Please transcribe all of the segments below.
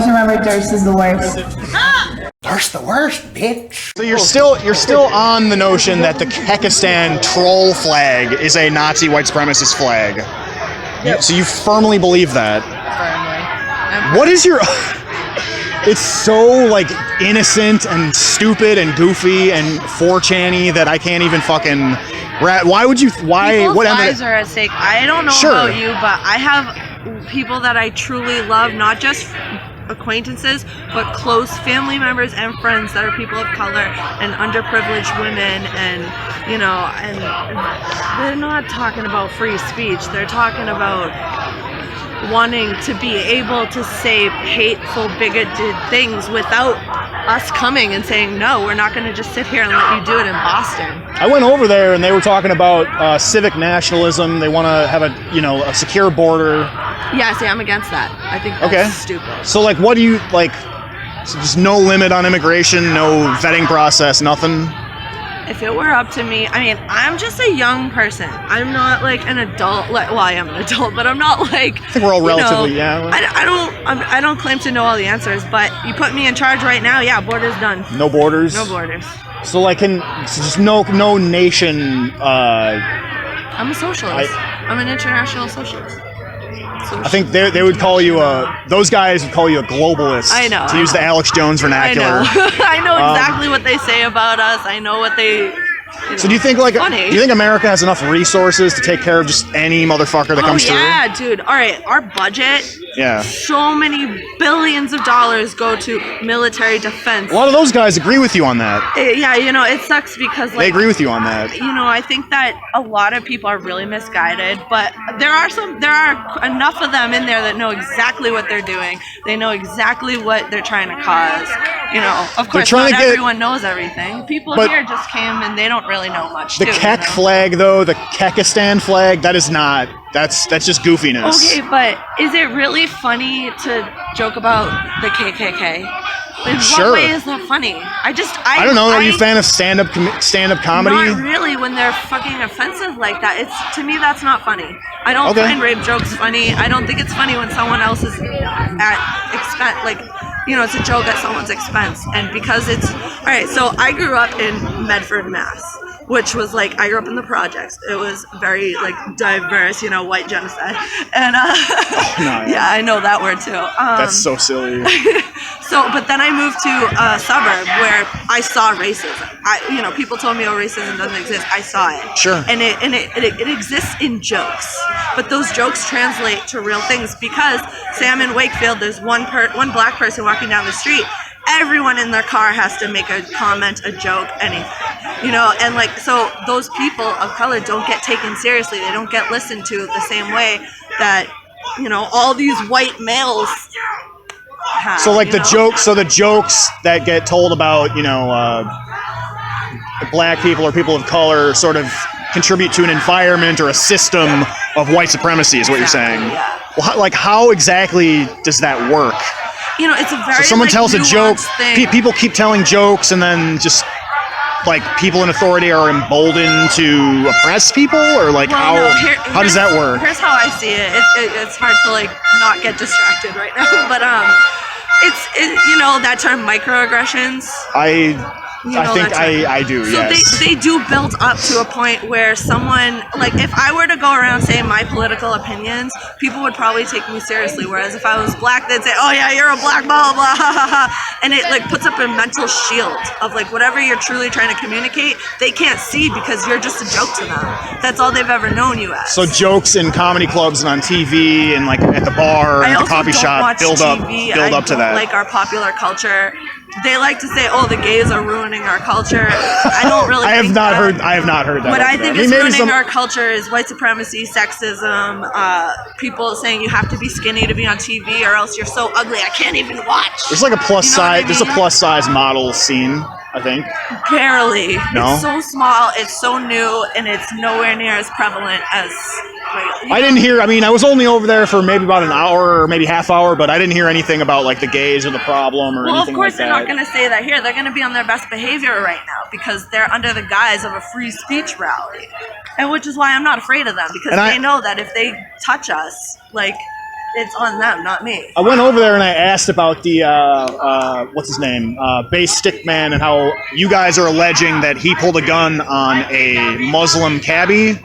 Just remember, Durst is the worst. Durst the worst, bitch. So you're still on the notion that the Kekistan troll flag is a Nazi white supremacist flag. Yep. So you firmly believe that. Firmly. What is your... It's so, like, innocent and stupid and goofy and 4chan-y that I can't even fucking... Why would you... Why... People's what lives are at stake. I don't know about you, but I have people that I truly love, not just acquaintances, but close family members and friends that are people of color and underprivileged women, and, you know, and they're not talking about free speech. They're talking about wanting to be able to say hateful, bigoted things without us coming and saying, no, we're not going to just sit here and let you do it in Boston. I went over there and they were talking about civic nationalism. They want to have a secure border. Yeah, see, I'm against that. I think that's stupid. So, like, what do you, like, so just no limit on immigration, no vetting process, nothing? If it were up to me, I mean, I'm just a young person. I'm not like an adult. Well, I am an adult, but I'm not like. I think we're all relatively young. I don't claim to know all the answers, but you put me in charge right now. Yeah, borders done. No borders. No borders. So like, just no nation. I'm a socialist. I'm an international socialist. I think they would call you those guys would call you a globalist. I know. To use the Alex Jones vernacular. I know. I know exactly what they say about us. I know what they. So do you think America has enough resources to take care of just any motherfucker that comes through? Oh yeah, dude. All right, our budget. Yeah. So many billions of dollars go to military defense. A lot of those guys agree with you on that. Yeah, you know, it sucks because they agree with you on that. You know, I think that a lot of people are really misguided, but there are enough of them in there that know exactly what they're doing. They know exactly what they're trying to cause. You know, of course, not everyone knows everything. People here just came and they don't really know much. The Kek flag, though, the Kekistan flag, that is not. That's just goofiness. Okay, but is it really funny to joke about the KKK? In what way is that funny? I don't know. Are you a fan of stand-up comedy? Not really. When they're fucking offensive like that, to me that's not funny. I don't find rape jokes funny. I don't think it's funny when someone else is at expense, like, you know, it's a joke at someone's expense. And because it's all right. So I grew up in Medford, Mass, which was like, I grew up in the projects. It was very like diverse, you know, white genocide. And yeah, I know that word too. That's so silly. But then I moved to a suburb where I saw racism. People told me, oh, racism doesn't exist. I saw it. Sure. And it exists in jokes, but those jokes translate to real things because, say I'm in Wakefield, there's one black person walking down the street. Everyone in their car has to make a comment, a joke, anything, you know, and like, so those people of color don't get taken seriously. They don't get listened to the same way that, you know, all these white males have. So like the jokes that get told about, you know, black people or people of color sort of contribute to an environment or a system of white supremacy is what you're saying. Yeah. Well, like, how exactly does that work? You know, it's a very, so someone tells a joke, people keep telling jokes, and then just, like, people in authority are emboldened to oppress people? Or, like, how does that work? Here's how I see it. It's hard to, like, not get distracted right now. But, you know, that term microaggressions? I do, so yes. They do build up to a point where someone, like, if I were to go around saying my political opinions, people would probably take me seriously, whereas if I was black, they'd say, oh yeah, you're a black, blah, blah, ha, ha, ha. And it, like, puts up a mental shield of, like, whatever you're truly trying to communicate, they can't see because you're just a joke to them. That's all they've ever known you as. So jokes in comedy clubs and on TV and, like, at the bar and at the coffee shop build up to that. Like our popular culture. They like to say, "Oh, the gays are ruining our culture." I don't really. I have not heard that. What I think is ruining our culture is white supremacy, sexism, people saying you have to be skinny to be on TV, or else you're so ugly I can't even watch. There's like a plus size. There's a plus size model scene, I think. Barely. No? It's so small. It's so new, and it's nowhere near as prevalent as. I didn't hear. I mean, I was only over there for maybe about an hour or maybe half hour, but I didn't hear anything about like the gays or the problem or anything like that. Well, of course they're not going to say that here. They're going to be on their best behavior right now because they're under the guise of a free speech rally, and which is why I'm not afraid of them because they know that if they touch us, like, it's on them, not me. I went over there and I asked about the what's his name, Base Stickman, and how you guys are alleging that he pulled a gun on a Muslim cabbie.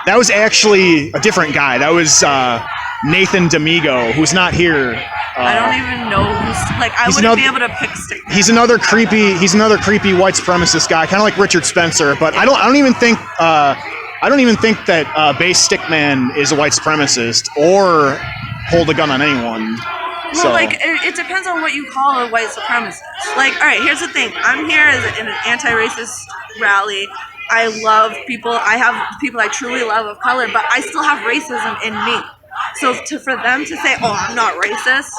That was actually a different guy. That was Nathan D'Amigo, who's not here. I don't even know who's like. I wouldn't be able to pick Stickman. He's another creepy white supremacist guy, kind of like Richard Spencer. But I don't even think that Base Stickman is a white supremacist or hold a gun on anyone. Well, so. Like, it depends on what you call a white supremacist. Like, all right, here's the thing. I'm here in an anti-racist rally. I love people. I have people I truly love of color, but I still have racism in me. So for them to say, "Oh, I'm not racist,"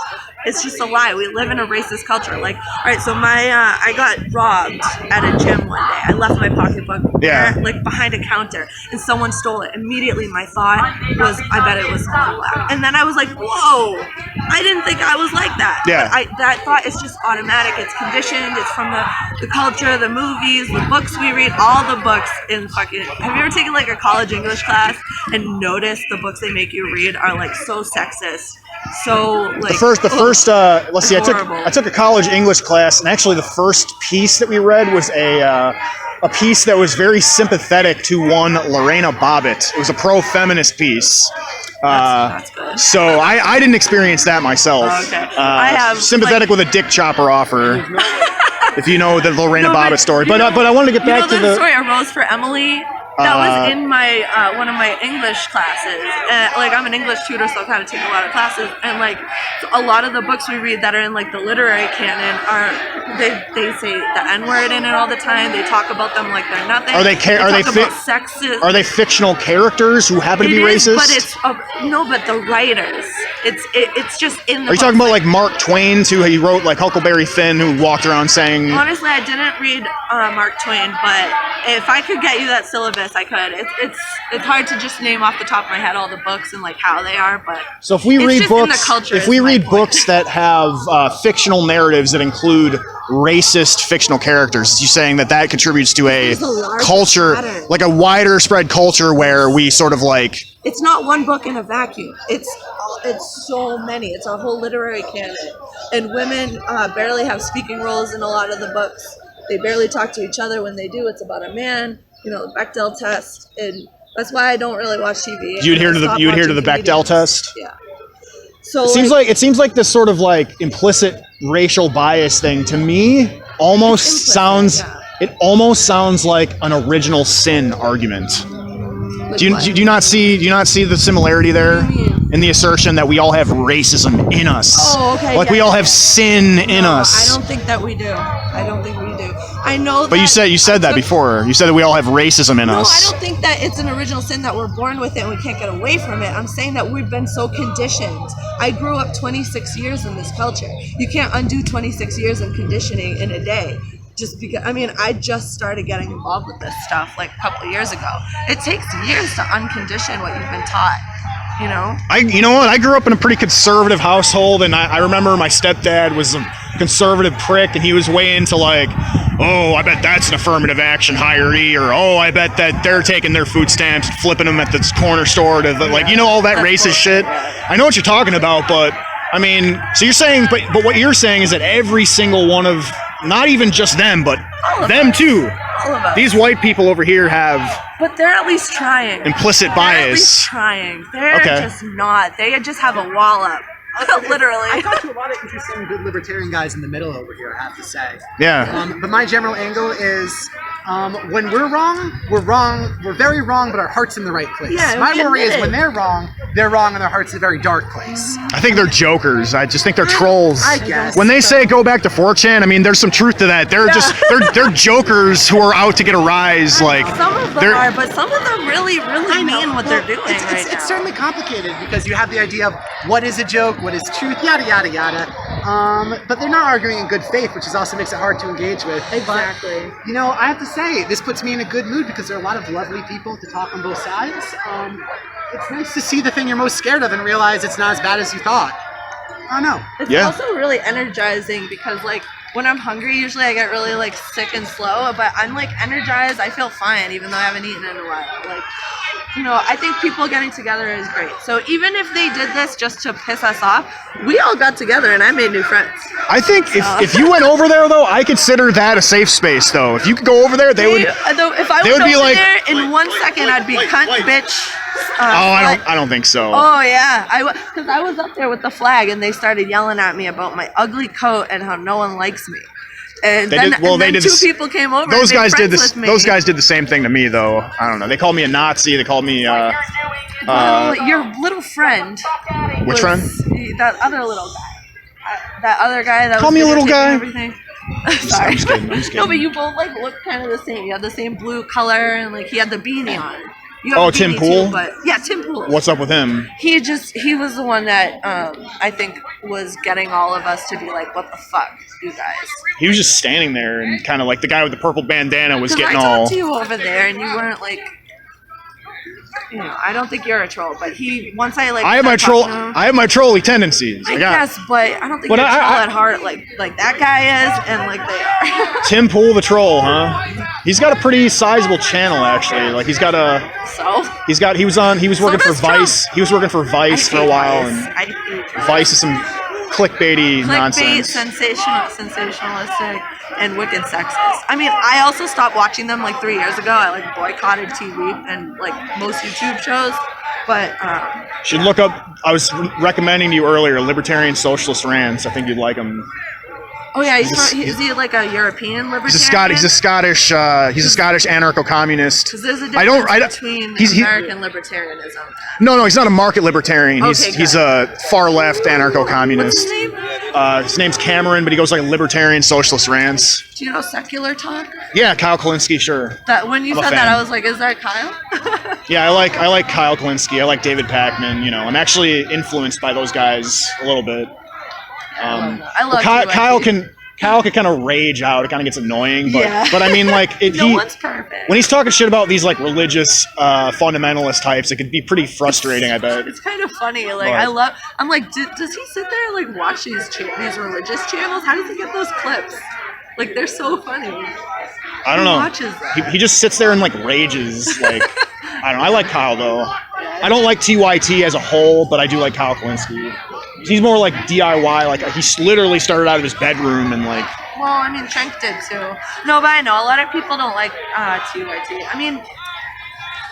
it's just a lie. We live in a racist culture. Like, all right, so I got robbed at a gym one day. I left my pocketbook there, like behind a counter, and someone stole it. Immediately, my thought was, "I bet it was someone black." And then I was like, "Whoa, I didn't think I was like that." Yeah. But that thought is just automatic. It's conditioned. It's from the culture, the movies, the books we read. All the books in fucking. Have you ever taken like a college English class and noticed the books they make you read are like so sexist? So like the first let's see, I took a college English class, and actually the first piece that we read was a piece that was very sympathetic to one Lorena Bobbitt. It was a pro-feminist piece. That's good. So I didn't experience that myself. Oh, okay. I have sympathetic with a dick chopper offer. If you know the Lorena Bobbitt story, but I wanted to get back to the story A Rose for Emily. That was in my one of my English classes. Like, I'm an English tutor, so I kind of take a lot of classes. And like a lot of the books we read that are in like the literary canon are they say the N-word in it all the time. They talk about them like they're nothing. Are they sexist? Are they fictional characters who happen to be racist? But it's but the writers. It's just in the. Are you talking about like Mark Twain too? He wrote like Huckleberry Finn, who walked around saying. Honestly, I didn't read Mark Twain, but if I could get you that syllabus, I could. It's hard to just name off the top of my head all the books and like how they are, but so if we read books that have fictional narratives that include racist fictional characters, you saying that contributes to a culture, like a wider spread culture where we sort of like. It's not one book in a vacuum. It's so many. It's a whole literary canon, and women barely have speaking roles in a lot of the books. They barely talk to each other. When they do, it's about a man. You know, the Bechdel test, and that's why I don't really watch TV. You'd adhere to the Bechdel test. Yeah. So it seems like this sort of like implicit racial bias thing to me almost sounds like an original sin argument. Do you not see the similarity there in the assertion that we all have racism in us? Oh, okay. Like we all have sin in us. I don't think that we do. I know. But you said that before. You said that we all have racism in us. No, I don't think that it's an original sin that we're born with it and we can't get away from it. I'm saying that we've been so conditioned. I grew up 26 years in this culture. You can't undo 26 years of conditioning in a day. Just because, I just started getting involved with this stuff like a couple of years ago. It takes years to uncondition what you've been taught, you know? You know what? I grew up in a pretty conservative household, and I remember my stepdad was a conservative prick, and he was way into like, oh, I bet that's an affirmative action hiree, or oh, I bet that they're taking their food stamps, flipping them at the corner store to like, all that racist shit. I know what you're talking about, but so you're saying, but what you're saying is that every single one of, not even just them, but them too. All of us. These white people over here have. But they're at least trying. Implicit bias. They're at least trying. They're just not. They just have a wall up. Literally. I talked to a lot of interesting, good libertarian guys in the middle over here, I have to say. Yeah. But my general angle is, when we're wrong, we're very wrong, but our heart's in the right place. Yeah, my worry is when they're wrong, and their heart's in a very dark place. I think they're jokers. I just think they're trolls. I guess. When they say go back to 4chan, there's some truth to that. They're just they're jokers who are out to get a rise. Like some of them are, but some of them really mean what they're doing It's certainly complicated because you have the idea of what is a joke, what is truth, yada yada yada. But they're not arguing in good faith, which also makes it hard to engage with. Exactly. But, I have to say, this puts me in a good mood because there are a lot of lovely people to talk on both sides. It's nice to see the thing you're most scared of and realize it's not as bad as you thought. I don't know. It's also really energizing because, like, when I'm hungry, usually I get really, like, sick and slow, but I'm, like, energized. I feel fine, even though I haven't eaten in a while. Like, I think people getting together is great. So even if they did this just to piss us off, we all got together and I made new friends. I think if you went over there, though, I consider that a safe space, though. If you could go over there, they would. If I went over there, in 1 second, I'd be cunt, bitch. I don't think so. Oh yeah, because I was up there with the flag and they started yelling at me about my ugly coat and how no one likes me. And then two people came over. Those guys did this. Those guys did the same thing to me, though. I don't know. They called me a Nazi. They called me. Your little friend. Which friend? That other little guy. That other guy that call was me a little guy. Everything. Sorry. I'm just kidding. No, but you both look kind of the same. You had the same blue color and he had the beanie on. Tim Pool? Yeah, Tim Pool. What's up with him? He was the one that I think was getting all of us to be like, what the fuck, you guys? He was just standing there and kind of like the guy with the purple bandana was getting all... I talked to you over there and you weren't I don't think you're a troll, but once I I have my trolly tendencies. I guess, but I don't think you're a troll at heart like that guy is and like they are. Tim Pool the troll, huh? He's got a pretty sizable channel actually. He's got a he was working for Vice. He was working for Vice for a while and Vice is some clickbaity nonsense. Sensationalistic, and wicked sexist. I mean, I also stopped watching them 3 years ago. I boycotted TV and most YouTube shows. But should look up. I was recommending to you earlier Libertarian Socialist Rants. I think you'd like him. Oh yeah, is he a European libertarian? He's a Scottish anarcho-communist. Because there's a difference between American libertarianism. No, he's not a market libertarian. He's a far-left anarcho-communist. What's his name? His name's Cameron, but he goes Libertarian Socialist Rants. Do you know Secular Talk? Yeah, Kyle Kalinske, sure. That when you said that, I was like, is that Kyle? Yeah, I like Kyle Kalinske. I like David Pakman. I'm actually influenced by those guys a little bit. I love Kyle can kind of rage out. It kind of gets annoying, but I mean, no one's perfect. When he's talking shit about these religious fundamentalist types, it could be pretty frustrating. I bet it's kind of funny. I'm like, does he sit there and watch these religious channels? How does he get those clips? They're so funny. I don't know. Watches that? He just sits there and rages. I don't know. I like Kyle though. I don't like TYT as a whole, but I do like Kyle Kalinske. He's more DIY. He literally started out of his bedroom and Well, I mean, Trenk did too. No, but I know a lot of people don't like TYT. I mean,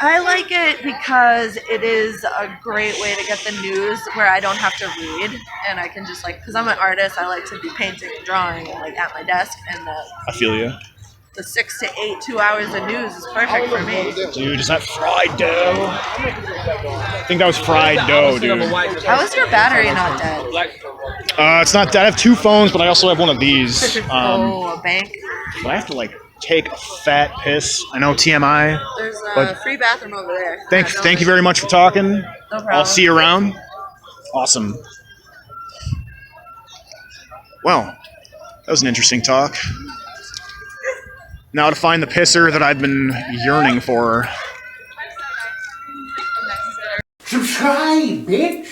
I like it because it is a great way to get the news where I don't have to read and I can just because I'm an artist, I like to be painting and drawing and at my desk and I feel you. The 6 to 8 2 hours of news is perfect for me. Dude, is that fried dough? I think that was fried dough, dude. How is your battery not dead? It's not dead. I have 2 phones, but I also have one of these. A bank? But I have to take a fat piss. I know TMI. There's a free bathroom over there. Thank you very much for talking. No problem. I'll see you around. Awesome. Well, that was an interesting talk. Now to find the pisser that I've been yearning for. Subscribe, bitch!